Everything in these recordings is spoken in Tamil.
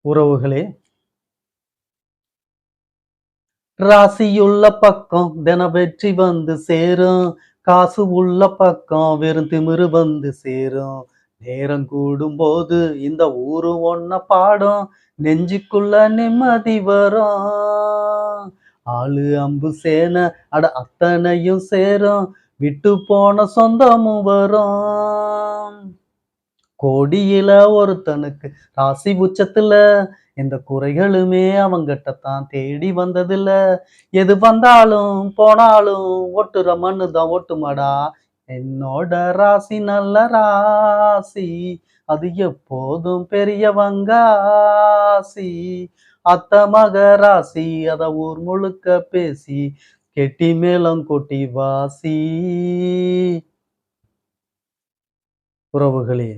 உறவுகளே, ராசியுள்ள பக்கம் தின வெற்றி வந்து சேரும். காசு உள்ள பக்கம் வெறும் திமிரு வந்து சேரும். நேரம் கூடும் போது இந்த ஊரு ஒன்ன பாடும். நெஞ்சுக்குள்ள நிம்மதி வரும். ஆளு அம்பு சேன அட அத்தனையும் சேரும். விட்டு போன சொந்தமும் வரும். கோடியில ஒருத்தனுக்கு ராசி உச்சத்துல எந்த குறைகளுமே அவங்கிட்டத்தான் தேடி வந்ததில்ல. எது வந்தாலும் போனாலும் ஒட்டுற மண்ணு தான் ஒட்டுமாடா. என்னோட ராசி நல்ல ராசி, அது எப்போதும் பெரியவங்க ஆசி. அத்த மக ராசி அத ஊர் முழுக்க பேசி கெட்டி மேளம் கொட்டி வாசி. உறவுகளே,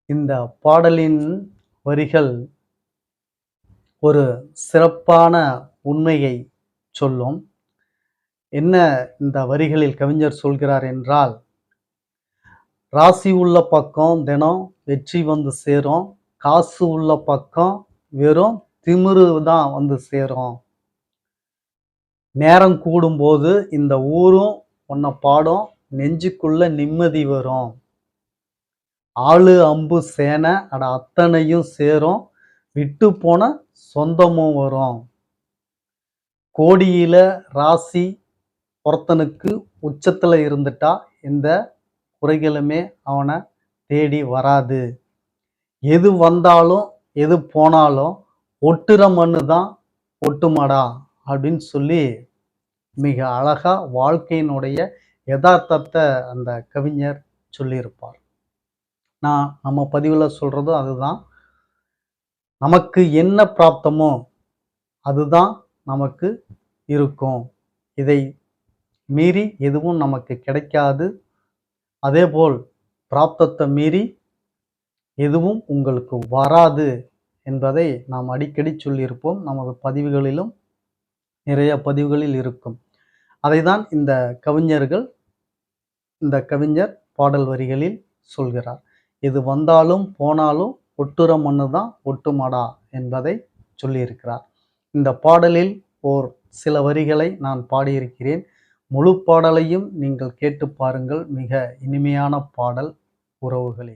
இந்த பாடலின் வரிகள் ஒரு சிறப்பான உண்மையை சொல்லும். என்ன இந்த வரிகளில் கவிஞர் சொல்கிறார் என்றால், ராசி உள்ள பக்கம் தினம் வெற்றி வந்து சேரும். காசு உள்ள பக்கம் வெறும் திமிரு தான் வந்து சேரும். நேரம் கூடும்போது இந்த ஊரும் உன்னை பாடும். நெஞ்சுக்குள்ள நிம்மதி வரும். ஆளு அம்பு சேனை அட அத்தனையும் சேரும். விட்டு போன சொந்தமும் வரும். கோடியில ராசி ஒருத்தனுக்கு உச்சத்துல இருந்துட்டா எந்த குறைகளுமே அவனை தேடி வராது. எது வந்தாலும் எது போனாலும் ஒட்டுற மண்ணு தான் ஒட்டுமாடா அப்படின்னு சொல்லி மிக அழகா வாழ்க்கையினுடைய யதார்த்தத்தை அந்த கவிஞர் சொல்லியிருப்பார். நம்ம பதிவில் சொல்றதும் அதுதான். நமக்கு என்ன பிராப்தமோ அதுதான் நமக்கு இருக்கும். இதை மீறி எதுவும் நமக்கு கிடைக்காது. அதேபோல் பிராப்தத்தை மீறி எதுவும் உங்களுக்கு வராது என்பதை நாம் அடிக்கடி சொல்லியிருப்போம். நமது பதிவுகளிலும் நிறைய பதிவுகளில் இருக்கும். அதைதான் இந்த கவிஞர் பாடல் வரிகளில் சொல்கிறார். எது வந்தாலும் போனாலும் ஒட்டுற மண்ணு தான் ஒட்டுமாடா என்பதை சொல்லியிருக்கிறார். இந்த பாடலில் சில வரிகளை நான் பாடியிருக்கிறேன். முழு பாடலையும் நீங்கள் கேட்டு பாருங்கள். மிக இனிமையான பாடல் உறவுகளே.